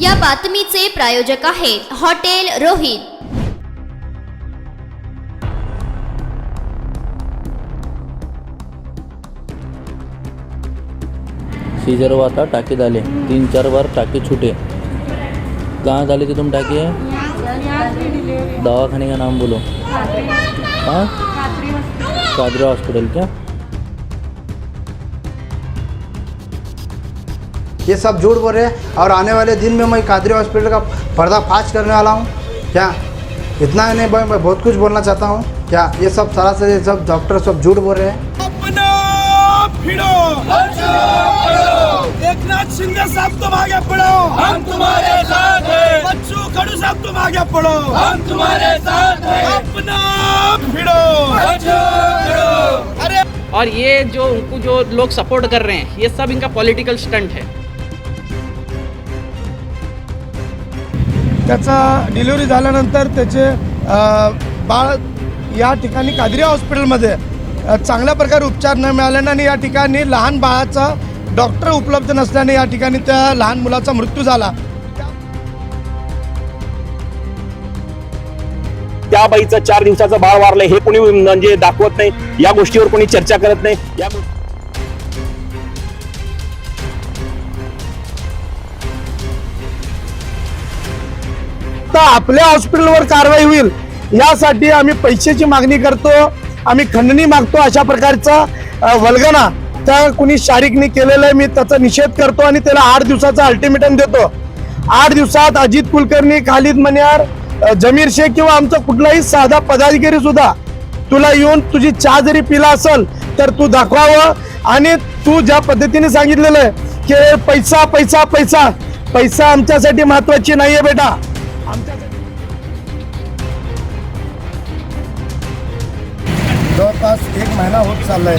या बातमीचे प्रायोजक आहेत हॉटेल रोहित। सीजर हुआ था, टाँके डाले 3-4 बार, टाँके छूटे। कहाँ डाली थी तुम टाँके? दवाखाने का नाम बोलो। हाँ, कादरी हॉस्पिटल। क्या ये सब झूठ बोल रहे हैं और आने वाले दिन में मैं कादरी हॉस्पिटल का पर्दाफाश करने वाला हूँ। क्या इतना नहीं भाई, मैं बहुत कुछ बोलना चाहता हूँ। क्या ये सब सारा से सब डॉक्टर सब झूठ बोल रहे हैं। एकनाथ शिंदे साहब तुम आगे बढ़ो, हम तुम्हारे साथ हैं। बच्चू कडू साहब तुम आगे बढ़ो, हम तुम्हारे साथ हैं। अपना भिड़ो, बच्चू कडू। अरे और ये जो उनको जो लोग सपोर्ट कर रहे हैं, ये सब इनका पॉलिटिकल स्टंट है। त्याचा डिलिव्हरी झाल्यानंतर त्याचे बाळ या ठिकाणी कादरी हॉस्पिटलमध्ये चांगल्या प्रकारे उपचार न मिळाल्याने आणि या ठिकाणी लहान बाळाचा डॉक्टर उपलब्ध नसल्याने या ठिकाणी त्या लहान मुलाचा मृत्यू झाला। त्या बाईचं 4 दिवसाचं बाळ वारलंय हे कोणी म्हणजे दाखवत नाही, या गोष्टीवर कोणी चर्चा करत नाही। आपल्या हॉस्पिटलवर कारवाई होईल यासाठी आम्ही पैशाची मागणी करतो, आम्ही खंडणी मागतो। अशा प्रकारचा वल्गना त्या कुणी शारीकने केलेला आहे, मी त्याचा निषेध करतो आणि त्याला 8 दिवसाचा अल्टिमेटम देतो। 8 दिवसात अजित कुलकर्णी, खालिद मन्यार, जमीर शेख किंवा आमचा कुठलाही साधा पदाधिकारी सुद्धा तुला येऊन तुझी चहा जरी पिला असेल तर तू दाखवावं। आणि तू ज्या पद्धतीने सांगितलेलं आहे की पैसा पैसा पैसा पैसा आमच्यासाठी महत्वाची नाहीये बेटा। जवळपास 1 महिना होत चाललाय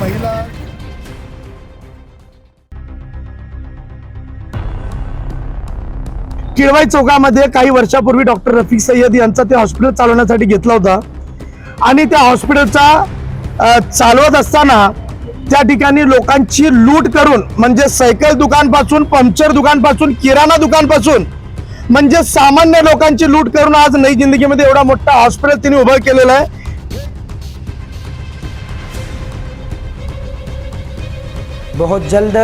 महिला किळवाई चौकामध्ये काही वर्षापूर्वी डॉक्टर रफिक सय्यद यांचा ते हॉस्पिटल चालवण्यासाठी घेतला होता आणि त्या हॉस्पिटलचा चालवत असताना त्या ठिकाणी लोकांची लूट करून, म्हणजे सायकल दुकानपासून, पंक्चर दुकानपासून, किराणा दुकानपासून, म्हणजे सामान्य लोकांची लूट करून आज नई जिंदगीमध्ये एवढा मोठा हॉस्पिटल त्यांनी उभं केलेलं आहे। बहुत जल्द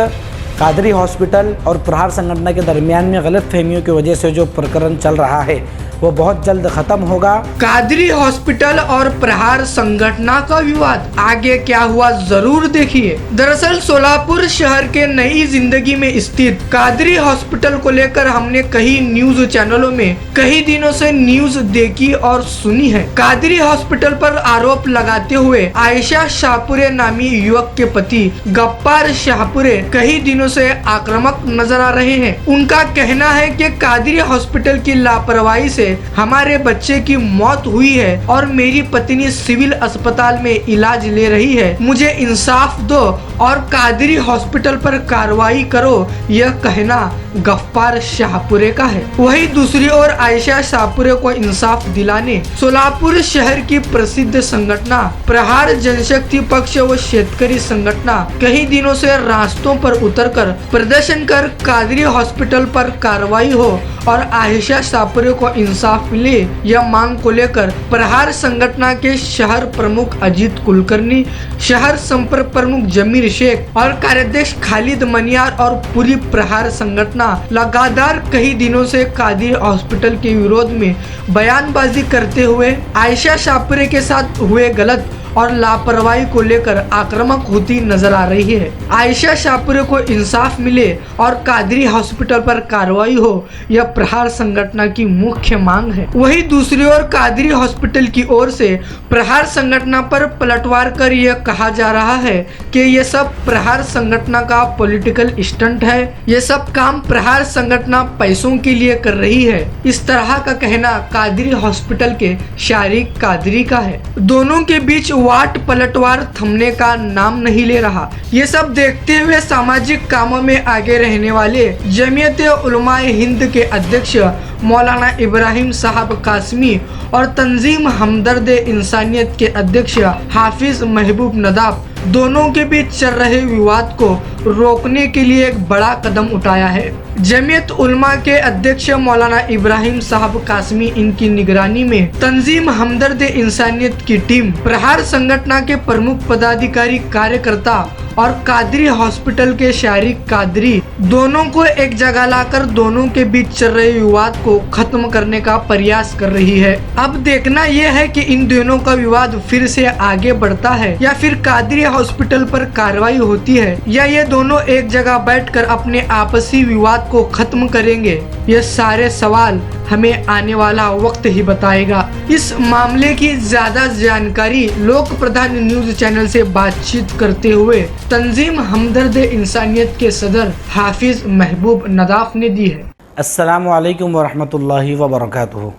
कादरी हॉस्पिटल और प्रहार संगठन के दरमियान में गलतफहमियों की वजह से जो प्रकरण चल रहा है वो बहुत जल्द खत्म होगा। कादरी हॉस्पिटल और प्रहार संगठन का विवाद आगे क्या हुआ जरूर देखिए। दरअसल सोलापुर शहर के नई जिंदगी में स्थित कादरी हॉस्पिटल को लेकर हमने कई न्यूज चैनलों में कई दिनों से न्यूज देखी और सुनी है। कादरी हॉस्पिटल पर आरोप लगाते हुए आयशा शाहपुरे नामी युवक के पति गप्पार शाहपुरे कई दिनों से आक्रामक नजर आ रहे हैं। उनका कहना है कि कादरी हॉस्पिटल की लापरवाही से हमारे बच्चे की मौत हुई है और मेरी पत्नी सिविल अस्पताल में इलाज ले रही है। मुझे इंसाफ दो और कादरी हॉस्पिटल पर कार्रवाई करो, यह कहना गफ्फार शाहपुरे का है। वहीं दूसरी ओर आयशा शाहपुरे को इंसाफ दिलाने सोलापुर शहर की प्रसिद्ध संगठन प्रहार जनशक्ति पक्ष व शेतकरी संगठन कई दिनों से रास्तों पर उतरकर प्रदर्शन कर कादरी हॉस्पिटल पर कार्रवाई हो और आयशा शाहपुरे को इंसाफ मिले, यह मांग को लेकर प्रहार संगठन के शहर प्रमुख अजीत कुलकर्णी, शहर संपर्क प्रमुख जमीर शेख और कार्याध्यक्ष खालिद मनियार और पूरी प्रहार संगठन लगातार कई दिनों से कादरी हॉस्पिटल के विरोध में बयानबाजी करते हुए आयशा शाहपुरे के साथ हुए गलत और लापरवाही को लेकर आक्रामक होती नजर आ रही है। आयशा शाहपुरे को इंसाफ मिले और कादरी हॉस्पिटल पर कार्रवाई हो, यह प्रहार संगठन की मुख्य मांग है। वहीं दूसरी ओर कादरी हॉस्पिटल की ओर से प्रहार संगठन पर पलटवार कर यह कहा जा रहा है कि यह सब प्रहार संगठन का पॉलिटिकल स्टंट है, यह सब काम प्रहार संगठन पैसों के लिए कर रही है। इस तरह का कहना कादरी हॉस्पिटल के शारिक कादरी का है। दोनों के बीच वाट पलटवार थमने का नाम नहीं ले रहा। ये सब देखते हुए सामाजिक कामों में आगे रहने वाले जमीयत उलमाए हिंद के अध्यक्ष मौलाना इब्राहिम साहब कासमी और तंजीम हमदर्द इंसानियत के अध्यक्ष हाफिज महबूब नदाफ दोनों के बीच चल रहे विवाद को रोकने के लिए एक बड़ा कदम उठाया है। जमीयत उलमा के अध्यक्ष मौलाना इब्राहिम साहब कासमी इनकी निगरानी में तंजीम हमदर्द इंसानियत की टीम, प्रहार संगठन के प्रमुख पदाधिकारी कार्यकर्ता और कादरी हॉस्पिटल के शारिक कादरी दोनों को एक जगह लाकर दोनों के बीच चल रहे विवाद को खत्म करने का प्रयास कर रही है। अब देखना यह है कि इन दोनों का विवाद फिर से आगे बढ़ता है या फिर कादरी हॉस्पिटल पर कार्रवाई होती है या ये दोनों एक जगह बैठकर अपने आपसी विवाद को खत्म करेंगे। ये सारे सवाल हमें आने वाला वक्त ही बताएगा। इस मामले की ज्यादा जानकारी लोक प्रधान न्यूज चैनल से बातचीत करते हुए तंजीम हमदर्द इंसानियत के सदर हाफिज महबूब नदाफ ने दी है। अस्सलामु अलैकुम वरहमतुल्लाहि वबरकातुहू।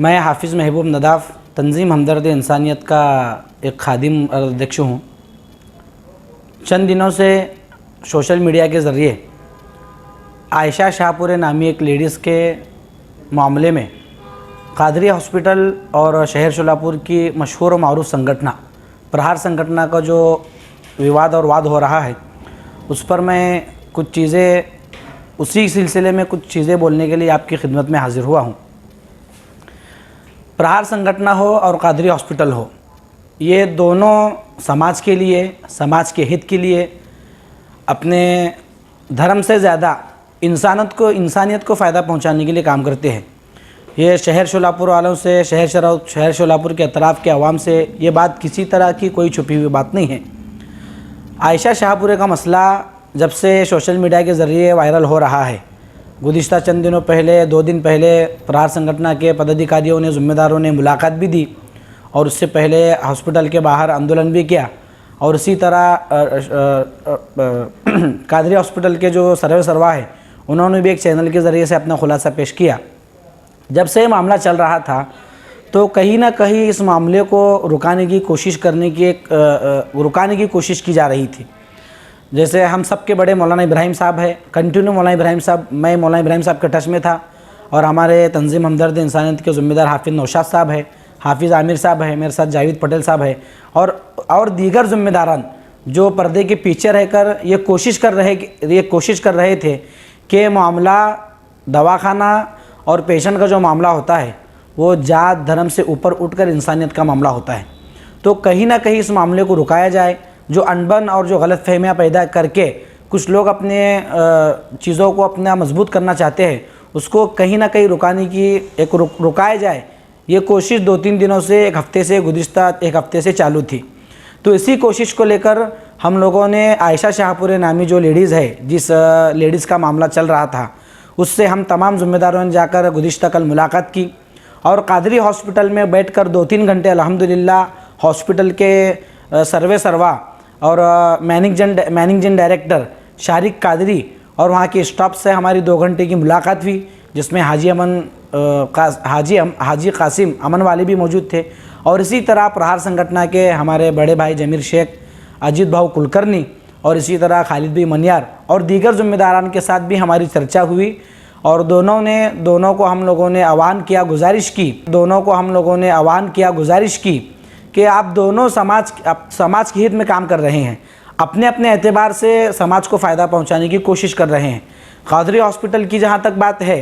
मैं हाफिज़ महबूब नदाफ तंजीम हमदर्द इंसानियत का एक खादिम अध्यक्ष हूँ। चंद दिनों से सोशल मीडिया के ज़रिए आयशा शाहपुरे नामी एक लेडीज़ के मामले में कादरी हॉस्पिटल और शहर शोलापुर की मशहूर और मारूफ संगठन प्रहार संगठन का जो विवाद और वाद हो रहा है उस पर मैं कुछ चीज़ें उसी सिलसिले में कुछ चीज़ें बोलने के लिए आपकी खिदमत में हाज़िर हुआ हूँ। प्रहार संगठन हो और कादरी हॉस्पिटल हो, ये दोनों समाज के लिए, समाज के हित के लिए, अपने धर्म से ज़्यादा इंसानियत को फ़ायदा पहुंचाने के लिए काम करते हैं। ये शहर शोलापुर वालों से, शहर शोलापुर के अतराफ़ के अवाम से ये बात किसी तरह की कोई छुपी हुई बात नहीं है। आयशा शाहपुरे का मसला जब से सोशल मीडिया के ज़रिए वायरल हो रहा है, गुज़िश्ता चंद दिनों पहले, 2 दिन पहले प्रहार संगठन के पदाधिकारियों ने, ज़िम्मेदारों ने मुलाकात भी दी और उससे पहले हॉस्पिटल के बाहर आंदोलन भी किया। और इसी तरह कादरी हॉस्पिटल के जो सर्वा है उन्होंने भी एक चैनल के ज़रिए से अपना खुलासा पेश किया। जब से मामला चल रहा था तो कहीं ना कहीं इस मामले को रुकाने की कोशिश की जा रही थी। जैसे हम सब के बड़े मौलाना इब्राहिम साहब है, कंटिन्यू मौलाना इब्राहिम साहब, मैं मौलाना इब्राहिम साहब के टच में था और हमारे तंजीम हमदर्द इंसानियत के ज़िम्मेदार हाफिज़ नौशाद साहब है, हाफिज़ आमिर साहब है, मेरे साथ जावेद पटेल साहब है और दीगर ज़िम्मेदारान जो पर्दे के पीछे रहकर ये कोशिश कर रहे थे कि मामला दवाखाना और पेशेंट का जो मामला होता है वो जात धर्म से ऊपर उठकर इंसानियत का मामला होता है। तो कहीं ना कहीं इस मामले को रुकाया जाए। जो अनबन और जो गलत फहमियाँ पैदा करके कुछ लोग अपने चीज़ों को अपना मजबूत करना चाहते हैं, उसको कहीं ना कहीं रुकाने की रुकाया जाए, ये कोशिश 2-3 दिनों से, गुज़िश्ता एक हफ्ते से चालू थी। तो इसी कोशिश को लेकर हम लोगों ने आयशा शाहपुरे नामी जो लेडीज़ है, जिस लेडीज़ का मामला चल रहा था, उससे हम तमाम ज़िम्मेदारों ने जाकर गुज़िश्ता कल मुलाकात की और कादरी हॉस्पिटल में बैठकर 2-3 घंटे अल्हम्दुलिल्लाह हॉस्पिटल के सर्वा और मैनेजिंग डायरेक्टर शारिक कादरी और वहाँ के स्टाफ से हमारी 2 घंटे की मुलाकात हुई, जिसमें हाजी कासिम अमन वाले भी मौजूद थे और इसी तरह प्रहार संगठन के हमारे बड़े भाई जमीर शेख, अजीत भाऊ कुलकर्णी और इसी तरह खालिद भाई मनियार और दीगर ज़िम्मेदारान के साथ भी हमारी चर्चा हुई। और दोनों को हम लोगों ने आह्वान किया, गुजारिश की कि आप दोनों समाज के हित में काम कर रहे हैं, अपने अपने एतबार से समाज को फ़ायदा पहुंचाने की कोशिश कर रहे हैं। कादरी हॉस्पिटल की जहां तक बात है,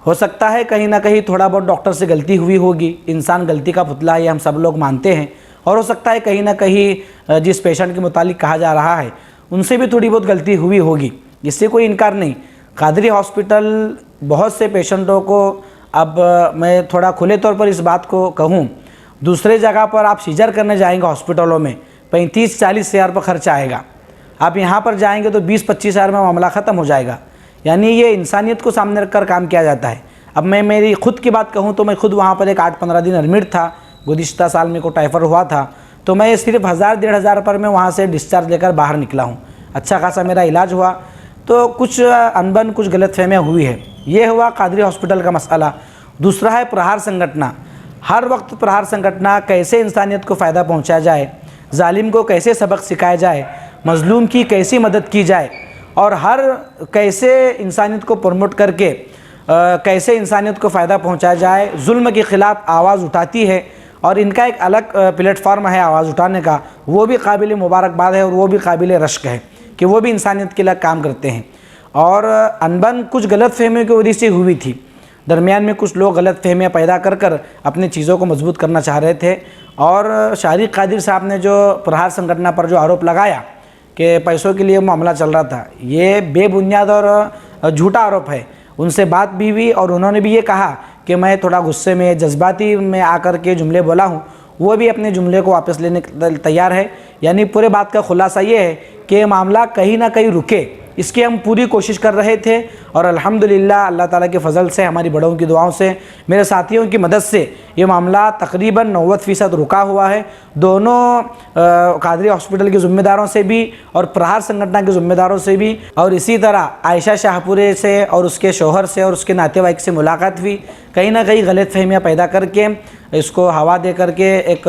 हो सकता है कहीं ना कहीं थोड़ा बहुत डॉक्टर से गलती हुई होगी, इंसान गलती का पुतला है, ये हम सब लोग मानते हैं। और हो सकता है कहीं ना कहीं जिस पेशेंट के मुतालिक कहा जा रहा है उनसे भी थोड़ी बहुत गलती हुई होगी, इससे कोई इनकार नहीं। कादरी हॉस्पिटल बहुत से पेशेंटों को, अब मैं थोड़ा खुले तौर पर इस बात को कहूँ, दूसरे जगह पर आप सीजर करने जाएंगे हॉस्पिटलों में 35-40 हज़ार पर खर्चा आएगा, आप यहाँ पर जाएंगे तो 20-25 हज़ार में मामला ख़त्म हो जाएगा। यानी ये इंसानियत को सामने रखकर काम किया जाता है। अब मैं मेरी खुद की बात कहूँ तो मैं खुद वहाँ पर एक 8-15 दिन एडमिट था। गुज़िश्ता साल में को टाइफाइड हुआ था, तो मैं सिर्फ 1000-1500 पर मैं वहाँ से डिस्चार्ज लेकर बाहर निकला हूँ। अच्छा खासा मेरा इलाज हुआ। तो कुछ अनबन, कुछ गलतफहमियाँ हुई है। ये हुआ कादरी हॉस्पिटल का मसला। दूसरा है प्रहार संगठन। हर वक्त प्रहार संगठन कैसे इंसानियत को फ़ायदा पहुँचाया जाए, जालिम को कैसे सबक सिखाया जाए, मज़लूम की कैसी मदद की जाए और हर कैसे इंसानियत को प्रमोट करके कैसे इंसानियत को फ़ायदा पहुंचाया जाए, जुल्म के ख़िलाफ़ आवाज़ उठाती है और इनका एक अलग प्लेटफार्म है आवाज़ उठाने का, वो भी काबिल मुबारकबाद है और वो भी काबिल रश्क है कि वो भी इंसानियत के लिए काम करते हैं। और अनबन कुछ गलत फहमियों की वजह से हुई थी, दरमियान में कुछ लोग गलत फहमियाँ पैदा कर अपनी चीज़ों को मजबूत करना चाह रहे थे। और शारिक कादिर साहब ने जो प्रहार संगठन पर जो आरोप लगाया कि पैसों के लिए मामला चल रहा था, ये बेबुनियाद और झूठा आरोप है। उनसे बात भी हुई और उन्होंने भी ये कहा कि मैं थोड़ा गुस्से में जज्बाती में आकर के जुमले बोला हूँ, वो भी अपने जुमले को वापस लेने तैयार है। यानी पूरे बात का खुलासा ये है कि मामला कहीं ना कहीं रुके, इसकी हम पूरी कोशिश कर रहे थे और अल्हम्दुलिल्लाह अल्लाह ताला के फ़ज़ल से, हमारी बड़ों की दुआओं से, मेरे साथियों की मदद से ये मामला तकरीबन 90% रुका हुआ है। दोनों कादरी हॉस्पिटल के ज़िम्मेदारों से भी और प्रहार संगठन के ज़िम्मेदारों से भी, और इसी तरह आयशा शाहपुरे से और उसके शोहर से और उसके नातेवाईक से मुलाकात हुई। कहीं ना कहीं गलत फहमियाँ पैदा करके इसको हवा दे करके एक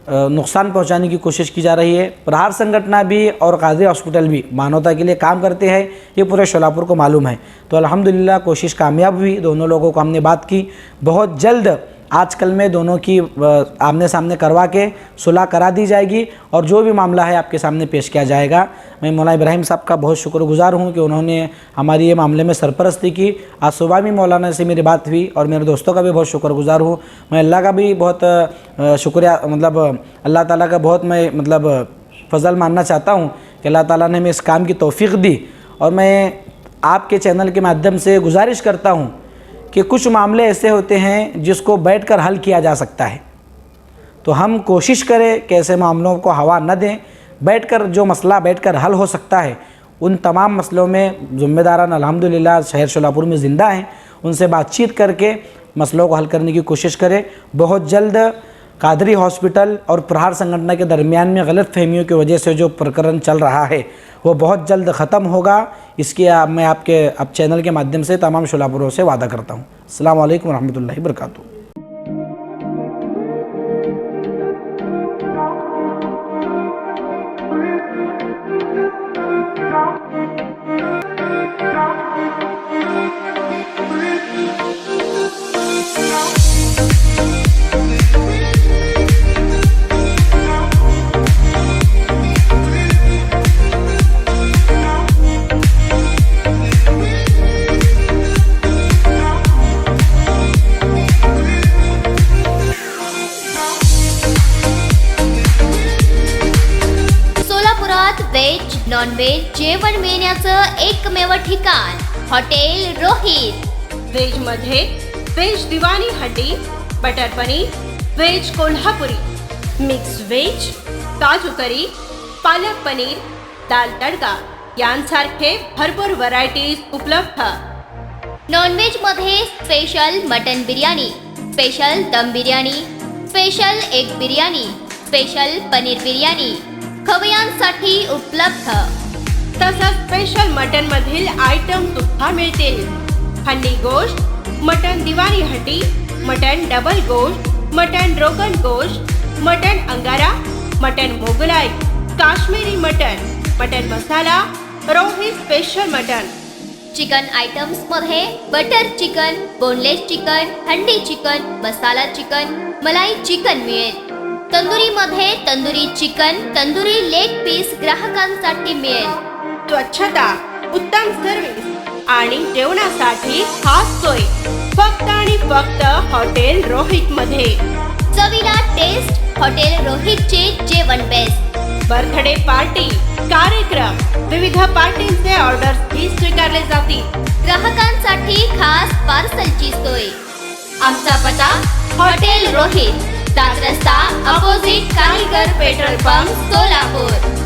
नुकसान पहुंचाने की कोशिश की जा रही है। प्रहार संगठन भी और कादरी हॉस्पिटल भी मानवता के लिए काम करते हैं, ये पूरे शोलापुर को मालूम है। तो अल्हम्दुलिल्लाह कोशिश कामयाब हुई, दोनों लोगों को हमने बात की, बहुत जल्द आजकल में दोनों की आमने सामने करवा के सुलह करा दी जाएगी और जो भी मामला है आपके सामने पेश किया जाएगा। मैं मौलाना इब्राहिम साहब का बहुत शुक्रगुजार हूँ कि उन्होंने हमारी ये मामले में सरपरस्ती की। आज सुबह भी मौलाना से मेरी बात हुई और मेरे दोस्तों का भी बहुत शुक्रगुजार हूँ। मैं अल्लाह का भी बहुत शुक्रिया, अल्लाह ताला का बहुत मैं फ़ज़ल मानना चाहता हूँ कि अल्लाह ताला ने हमें इस काम की तौफ़ीक़ दी। और मैं आपके चैनल के माध्यम से गुजारिश करता हूँ कि कुछ मामले ऐसे होते हैं जिसको बैठकर हल किया जा सकता है, तो हम कोशिश करें कि ऐसे मामलों को हवा न दें। बैठकर जो मसला बैठकर हल हो सकता है, उन तमाम मसलों में ज़िम्मेदारान अल्हम्दुलिल्लाह शहर शोलापुर में ज़िंदा हैं, उनसे बातचीत करके मसलों को हल करने की कोशिश करें। बहुत जल्द कादरी हॉस्पिटल और प्रहार संगठन के दरमियान में गलत फहमियों की वजह से जो प्रकरण चल रहा है वो बहुत जल्द ख़त्म होगा, इसकी मैं आपके चैनल के माध्यम से तमाम शोलापुरों से वादा करता हूँ। अस्सलाम वालेकुम रहमतुल्लाहि व बरकातुहू। व्हेज नॉन व्हेज जेवण मिळण्याचं एकमेव ठिकाण हॉटेल रोहित। व्हेज मध्ये व्हेज दिवाणी हंडी, butter paneer, veg Kolhapuri, mix veg, काजू करी, पालक पनीर, दाल तडका यांसारखे भरपूर व्हरायटीज उपलब्ध। नॉन व्हेज मध्ये special mutton biryani, special dum biryani, special egg biryani, special paneer biryani खवयांसाठी उपलब्ध। तसंच स्पेशल मटन मधील आयटम सुद्धा मिळतील। हंडी गोश्त, मटन दिवाणी हंडी, मटन डबल गोश्त, मटन रोगन gosht, mutton angara, mutton Mughlai, Kashmiri mutton, mutton masala, Rohit special mutton. Chicken items मध्ये butter chicken, boneless chicken, handi chicken, masala chicken, malai chicken मिळेल। तंदुरी मध्ये tandoori chicken, tandoori leg piece ग्राहकांसाठी मिळेल। स्वच्छता, उत्तम सर्व्हिस आणि जेवणासाठी खास सोय फक्त आणि फक्त हॉटेल रोहित मध्ये। चवीला टेस्ट, हॉटेल रोहितचे जेवण बेस्ट। बर्थडे पार्टी, कार्यक्रम, विविध पार्टींचे ऑर्डर्स ही स्वीकारले जातील। ग्राहकांसाठी खास पार्सलची सोय। आमचा पत्ता हॉटेल रोहित, दादर रस्ता, अपोजिट कारीगर पेट्रोल पंप, सोलापूर।